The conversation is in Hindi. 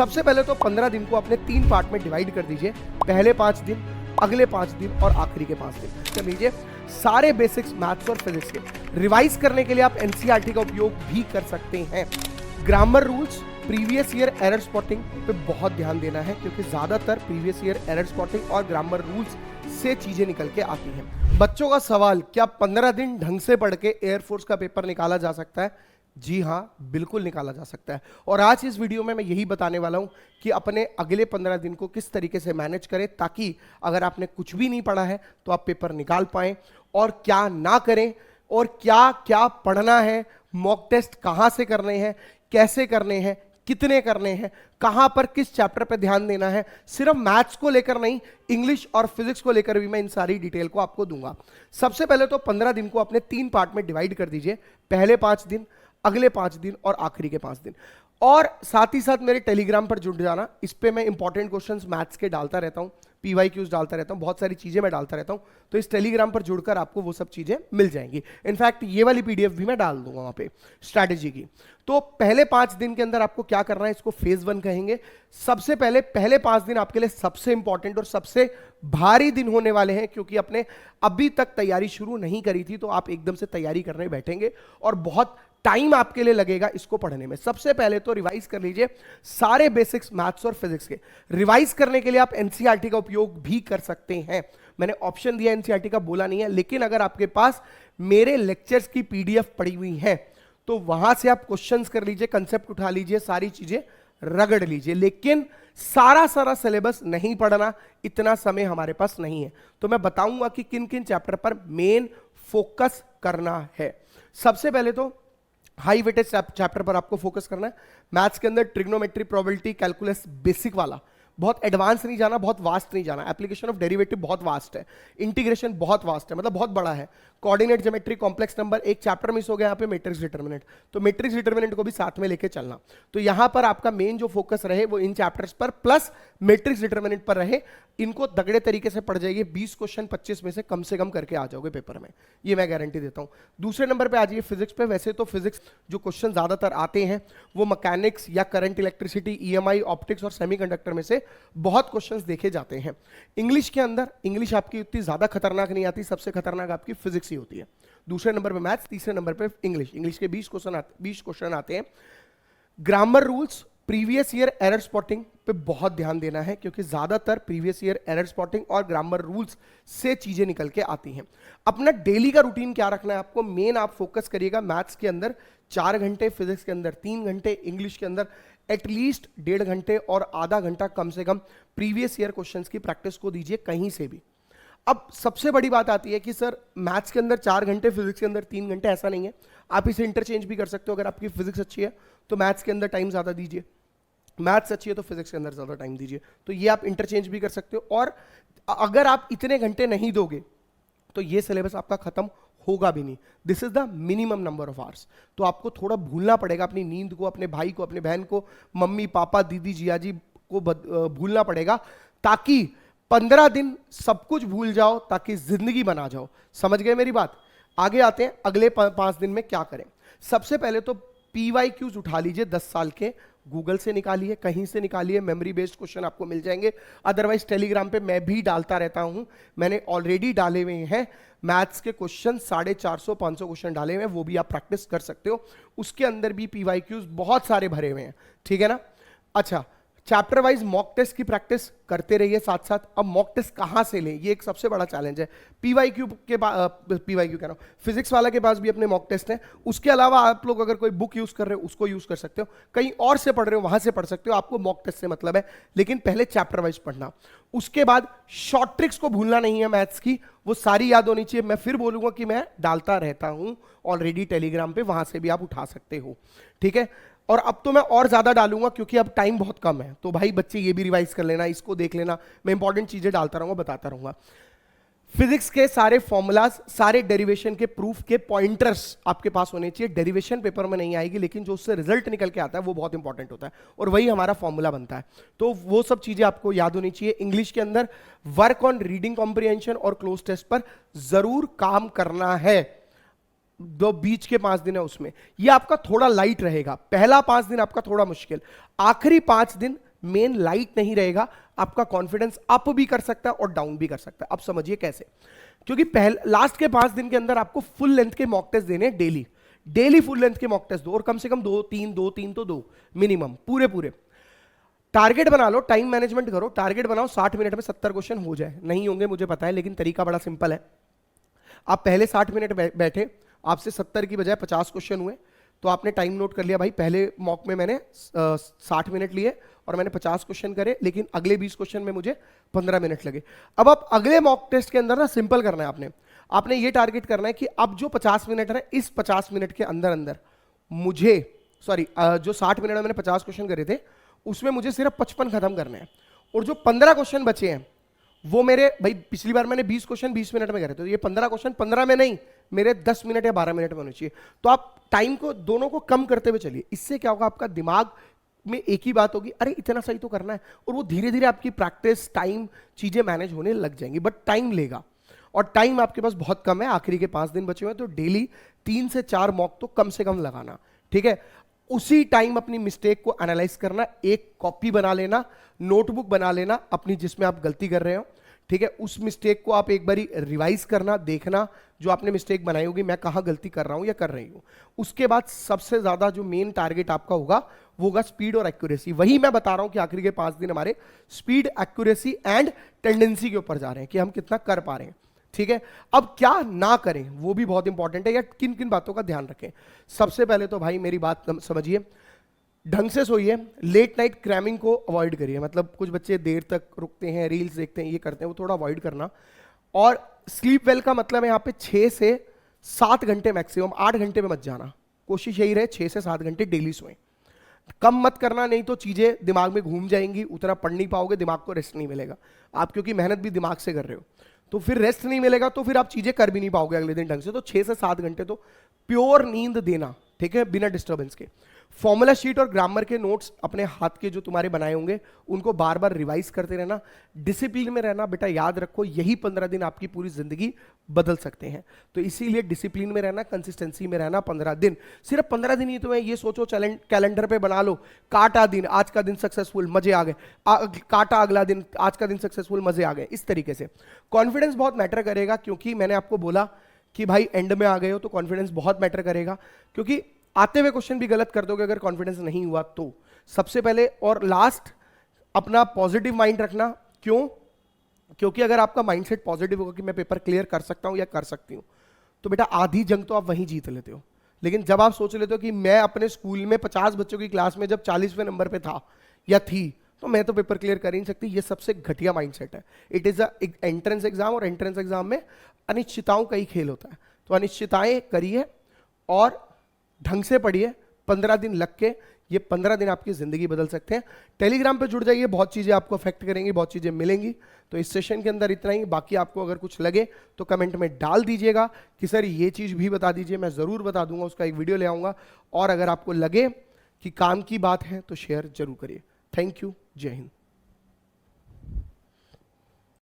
सबसे पहले तो 15 दिन को अपने 3 पार्ट में डिवाइड कर दीजिए। पहले 5 दिन, अगले 5 दिन और आखिरी के 5 दिन। कर लीजिए सारे बेसिक्स मैथ्स और फिजिक्स के। रिवाइज करने के लिए आप एनसीईआरटी का उपयोग भी कर सकते हैं। Grammar rules, previous year error spotting पे बहुत ध्यान देना है, क्योंकि ज्यादातर प्रीवियस ईयर एरर स्पॉटिंग और ग्रामर रूल्स से चीजें निकल के आती हैं। बच्चों का सवाल, क्या 15 दिन ढंग से पढ़ के एयरफोर्स का पेपर निकाला जा सकता है? जी हाँ, बिल्कुल निकाला जा सकता है। और आज इस वीडियो में मैं यही बताने वाला हूं कि अपने अगले 15 दिन को किस तरीके से मैनेज करें, ताकि अगर आपने कुछ भी नहीं पढ़ा है तो आप पेपर निकाल पाएं, और क्या ना करें और क्या क्या पढ़ना है, मॉक टेस्ट कहां से करने हैं, कैसे करने हैं, कितने करने हैं, कहां पर किस चैप्टर पे ध्यान देना है। सिर्फ मैथ्स को लेकर नहीं, इंग्लिश और फिजिक्स को लेकर भी मैं इन सारी डिटेल को आपको दूंगा। सबसे पहले तो 15 दिन को अपने 3 पार्ट में डिवाइड कर दीजिए। पहले 5 दिन, अगले 5 दिन और आखिरी के 5 दिन। और साथ ही साथ मेरे टेलीग्राम पर जुड़ जाना। इस पे मैं इंपॉर्टेंट क्वेश्चंस मैथ्स के डालता रहता हूं, पीवाईक्यूज डालता रहता हूं, बहुत सारी चीजें मैं डालता रहता हूं। तो इस टेलीग्राम पर जुड़कर आपको वो सब चीजें मिल जाएंगी। इनफैक्ट ये वाली पीडीएफ भी मैं डाल दूंगा वहां पे स्ट्रैटेजी की। तो पहले 5 दिन के अंदर आपको क्या करना है, इसको फेज 1 कहेंगे। सबसे पहले 5 दिन आपके लिए सबसे इंपॉर्टेंट और सबसे भारी दिन होने वाले हैं, क्योंकि अपने अभी तक तैयारी शुरू नहीं करी थी, तो आप एकदम से तैयारी करने बैठेंगे और बहुत टाइम आपके लिए लगेगा इसको पढ़ने में। सबसे पहले तो रिवाइज कर लीजिए सारे बेसिक्स मैथ्स और फिजिक्स के। रिवाइज करने के लिए आप एनसीईआरटी का उपयोग भी कर सकते हैं। मैंने ऑप्शन दिया एनसीईआरटी का, बोला नहीं है, लेकिन अगर आपके पास मेरे लेक्चर्स की पीडीएफ पड़ी हुई है तो वहां से आप क्वेश्चंस कर लीजिए, कंसेप्ट उठा लीजिए, सारी चीजें रगड़ लीजिए। लेकिन सारा सिलेबस नहीं पढ़ना, इतना समय हमारे पास नहीं है। तो मैं बताऊंगा कि किन किन चैप्टर पर मेन फोकस करना है। सबसे पहले तो हाई वेटेज चैप्टर पर आपको फोकस करना है। मैथ्स के अंदर ट्रिग्नोमेट्री, प्रोबेबिलिटी, कैलकुलस, बेसिक वाला, बहुत एडवांस नहीं जाना, बहुत वास्ट नहीं जाना। एप्लीकेशन ऑफ डेरिवेटिव बहुत वास्ट है, इंटीग्रेशन बहुत वास्ट है, मतलब बहुत बड़ा है। कोऑर्डिनेट ज्योमेट्री, कॉम्प्लेक्स नंबर, एक चैप्टर मिस हो गया यहाँ पे, मैट्रिक्स डिटरमिनेंट, तो मैट्रिक्स डिटरमिनेंट को भी साथ में लेके चलना। तो यहां पर आपका मेन जो फोकस रहे वो इन चैप्टर्स पर प्लस मैट्रिक्स डिटरमिनेंट पर रहे। इनको तगड़े तरीके से पढ़ जाइए, 20 क्वेश्चन 25 में से कम करके आ जाओगे पेपर में, ये मैं गारंटी देता हूं। दूसरे नंबर पे आ जाइए फिजिक्स पे। वैसे तो फिजिक्स जो क्वेश्चन ज्यादातर आते हैं वो मैकेनिक्स या करंट इलेक्ट्रिसिटी, ईएमआई, ऑप्टिक्स और सेमीकंडक्टर में से बहुत क्वेश्चंस देखे जाते हैं। इंग्लिश के अंदर इंग्लिश आपकी उतनी ज्यादा खतरनाक नहीं आती, सबसे खतरनाक आपकी फिजिक्स ही होती है। दूसरे नंबर पे मैथ्स, तीसरे नंबर पे इंग्लिश के 20 क्वेश्चन आते हैं। Grammar rules, previous year error spotting पे बहुत ध्यान देना है, क्योंकि ज्यादातर प्रीवियस ईयर एरर स्पॉटिंग और ग्रामर रूल्स से चीजें निकल के आती हैं। अपना डेली का रूटीन क्या रखना है आपको, मेन आप फोकस करिएगा मैथ्स के अंदर 4 घंटे, फिजिक्स के अंदर 3 घंटे, इंग्लिश के अंदर एटलीस्ट 1.5 घंटे और आधा घंटा कम से कम प्रीवियस ईयर क्वेश्चंस की प्रैक्टिस को दीजिए कहीं से भी। अब सबसे बड़ी बात आती है कि सर मैथ्स के अंदर 4 घंटे, फिजिक्स के अंदर 3 घंटे, ऐसा नहीं है। आप इसे इंटरचेंज भी कर सकते हो। अगर आपकी फिजिक्स अच्छी है तो मैथ्स के अंदर टाइम ज्यादा दीजिए, मैथ्स अच्छी है तो फिजिक्स के अंदर ज्यादा टाइम दीजिए। तो ये आप इंटरचेंज भी कर सकते हो। और अगर आप इतने घंटे नहीं दोगे तो ये सिलेबस आपका खत्म होगा भी नहीं। This is the minimum number of hours. तो आपको थोड़ा भूलना पड़ेगा अपनी नींद को, अपने भाई को, अपने बहन को, मम्मी पापा, दीदी, जियाजी को भूलना पड़ेगा, ताकि 15 दिन सब कुछ भूल जाओ, ताकि जिंदगी बना जाओ। समझ गए मेरी बात? आगे आते हैं अगले 5 दिन में क्या करें। सबसे पहले तो पीवाईक्यूज उठा लीजिए, 10 साल के, गूगल से निकालिए, कहीं से निकालिए, मेमोरी बेस्ड क्वेश्चन आपको मिल जाएंगे। अदरवाइज टेलीग्राम पे मैं भी डालता रहता हूं, मैंने ऑलरेडी डाले हुए हैं मैथ्स के क्वेश्चन, 450-500 क्वेश्चन डाले हुए हैं, वो भी आप प्रैक्टिस कर सकते हो। उसके अंदर भी पीवाईक्यूज बहुत सारे भरे हुए हैं, ठीक है ना। अच्छा, चैप्टर वाइज मॉक टेस्ट की प्रैक्टिस करते रहिए साथ साथ। अब मॉक टेस्ट कहां से लें, ये एक सबसे बड़ा चैलेंज है। पीवाईक्यू कह रहा हूं, फिजिक्स वाला के पास भी अपने मॉक टेस्ट हैं। उसके अलावा आप लोग अगर कोई बुक यूज कर रहे हो उसको यूज कर सकते हो, कहीं और से पढ़ रहे हो वहां से पढ़ सकते हो। आपको मॉक टेस्ट से मतलब है, लेकिन पहले चैप्टर वाइज पढ़ना। उसके बाद शॉर्ट ट्रिक्स को भूलना नहीं है मैथ्स की, वो सारी याद होनी चाहिए। मैं फिर बोलूंगा कि मैं डालता रहता हूं ऑलरेडी टेलीग्राम पे, वहां से भी आप उठा सकते हो, ठीक है। और अब तो मैं और ज्यादा डालूंगा, क्योंकि अब टाइम बहुत कम है। तो भाई बच्चे ये भी रिवाइज कर लेना, इसको देख लेना, मैं इंपॉर्टेंट चीजें डालता रहूंगा, बताता रहूंगा। फिजिक्स के सारे फॉर्मूलाज, सारे डेरिवेशन के प्रूफ के पॉइंटर्स आपके पास होने चाहिए। डेरिवेशन पेपर में नहीं आएगी, लेकिन जो उससे रिजल्ट निकल के आता है वो बहुत इंपॉर्टेंट होता है, और वही हमारा फॉर्मूला बनता है। तो वो सब चीजें आपको याद होनी चाहिए। इंग्लिश के अंदर वर्क ऑन रीडिंग कॉम्प्रिहेंशन और क्लोज टेस्ट पर जरूर काम करना है। जो बीच के 5 दिन है उसमें ये आपका थोड़ा लाइट रहेगा। पहला 5 दिन आपका थोड़ा मुश्किल, आखिरी 5 दिन मेन लाइट नहीं रहेगा, आपका कॉन्फिडेंस अप भी कर सकता है और डाउन भी कर सकता है। अब समझिए कैसे, क्योंकि पहले लास्ट के 5 दिन के अंदर आपको फुल लेंथ के मॉक टेस्ट देने डेली, डेली फुल लेंथ के मॉक टेस्ट दो, और कम से कम 2-3 तो दो मिनिमम, पूरे टारगेट बना लो, टाइम मैनेजमेंट करो, टारगेट बनाओ 60 मिनट में 70 क्वेश्चन हो जाए। नहीं होंगे मुझे पता है, लेकिन तरीका बड़ा सिंपल है। आप पहले 60 मिनट बैठे, आपसे 70 की बजाय 50 क्वेश्चन हुए, तो आपने टाइम नोट कर लिया, भाई पहले मॉक में मैंने 60 मिनट लिए और मैंने 50 क्वेश्चन करे, लेकिन अगले 20 क्वेश्चन में मुझे 15 मिनट लगे। अब आप अगले मॉक टेस्ट के अंदर ना सिंपल करना है, आपने ये टारगेट करना है कि अब जो 50 मिनट है, इस 50 मिनट के अंदर अंदर मुझे जो 60 मिनट में मैंने 50 क्वेश्चन करे थे, उसमें मुझे सिर्फ 55 खत्म करने हैं, और जो 15 क्वेश्चन बचे हैं वो मेरे, भाई पिछली बार मैंने 20 क्वेश्चन 20 मिनट में करे, तो ये 15 क्वेश्चन 15 में नहीं, मेरे 10 मिनट या 12 मिनट में होने चाहिए। तो आप टाइम को दोनों को कम करते हुए चलिए, इससे क्या होगा, आपका दिमाग में एक ही बात होगी, अरे इतना सही तो करना है, और वो धीरे धीरे आपकी प्रैक्टिस, टाइम, चीजें मैनेज होने लग जाएंगी। बट टाइम लेगा, और टाइम आपके पास बहुत कम है, आखिरी के 5 दिन बचे हुए हैं, तो डेली 3 से 4 मॉक तो कम से कम लगाना, ठीक है। उसी टाइम अपनी मिस्टेक को एनालाइज करना, एक कॉपी बना लेना, नोटबुक बना लेना अपनी, जिसमें आप गलती कर रहे हो, ठीक है। उस मिस्टेक को आप एक बारी रिवाइज करना, देखना जो आपने मिस्टेक बनाई होगी, मैं कहां गलती कर रहा हूं या कर रही हूं। उसके बाद सबसे ज्यादा जो मेन टारगेट आपका होगा वो होगा स्पीड और एक्यूरेसी। वही मैं बता रहा हूं कि आखिरी के 5 दिन हमारे स्पीड, एक्यूरेसी एंड टेंडेंसी के ऊपर जा रहे हैं कि हम कितना कर पा रहे हैं, ठीक है। अब क्या ना करें वो भी बहुत इंपॉर्टेंट है, या किन किन बातों का ध्यान रखें। सबसे पहले तो भाई मेरी बात समझिए, ढंग से सोइए, लेट नाइट क्रैमिंग को अवॉइड करिए। मतलब कुछ बच्चे देर तक रुकते हैं, रील्स देखते हैं, ये करते हैं, वो थोड़ा अवॉइड करना। और स्लीप वेल का मतलब है यहाँ पे 6 से 7 घंटे मैक्सिमम, 8 घंटे में मत जाना, कोशिश यही रहे 6 से 7 घंटे डेली सोएं। कम मत करना, नहीं तो चीजें दिमाग में घूम जाएंगी, उतना पढ़ नहीं पाओगे, दिमाग को रेस्ट नहीं मिलेगा। आप क्योंकि मेहनत भी दिमाग से कर रहे हो, तो फिर रेस्ट नहीं मिलेगा, तो फिर आप चीजें कर भी नहीं पाओगे अगले दिन ढंग से। तो 6 से 7 घंटे तो प्योर नींद देना, ठीक है, बिना डिस्टर्बेंस के। फॉर्मूला शीट और ग्रामर के नोट्स अपने हाथ के जो तुम्हारे बनाए होंगे उनको बार बार रिवाइज करते रहना, डिसिप्लिन में रहना। बेटा याद रखो, यही 15 दिन आपकी पूरी जिंदगी बदल सकते हैं, तो इसीलिए डिसिप्लिन में रहना, कंसिस्टेंसी में रहना। 15 दिन, सिर्फ 15 दिन ही तो है, ये सोचो कैलेंडर पे बना लो, काटा दिन, आज का दिन सक्सेसफुल, मजे आ गए, काटा अगला दिन, आज का दिन सक्सेसफुल, मजे आ गए। इस तरीके से कॉन्फिडेंस बहुत मैटर करेगा, क्योंकि मैंने आपको बोला कि भाई एंड में आ गए हो तो कॉन्फिडेंस बहुत मैटर करेगा, क्योंकि आते हुए क्वेश्चन भी गलत कर दोगे अगर कॉन्फिडेंस नहीं हुआ तो। सबसे पहले और लास्ट, अपना पॉजिटिव माइंड रखना। क्यों? क्योंकि अगर आपका माइंडसेट पॉजिटिव होगा कि मैं पेपर क्लियर कर सकता हूं या कर सकती हूं, तो बेटा आधी जंग तो आप वहीं जीत लेते हो। लेकिन जब आप सोच लेते हो कि मैं अपने स्कूल में 50 बच्चों की क्लास में जब 40वें नंबर पे था या थी, तो मैं तो पेपर क्लियर कर ही नहीं सकती, ये सबसे घटिया माइंडसेट है। It is a entrance exam, और एंट्रेंस एग्जाम में अनिश्चितताओं का ही खेल होता है। तो अनिश्चितताएं करिए और ढंग से पढ़िए, 15 दिन लग के, ये 15 दिन आपकी जिंदगी बदल सकते हैं। टेलीग्राम पे जुड़ जाइए, बहुत चीजें आपको अफेक्ट करेंगी, बहुत चीजें मिलेंगी। तो इस सेशन के अंदर इतना ही, बाकी आपको अगर कुछ लगे तो कमेंट में डाल दीजिएगा कि सर ये चीज भी बता दीजिए, मैं जरूर बता दूंगा, उसका एक वीडियो ले आऊंगा। और अगर आपको लगे कि काम की बात है तो शेयर जरूर करिए। थैंक यू, जय हिंद।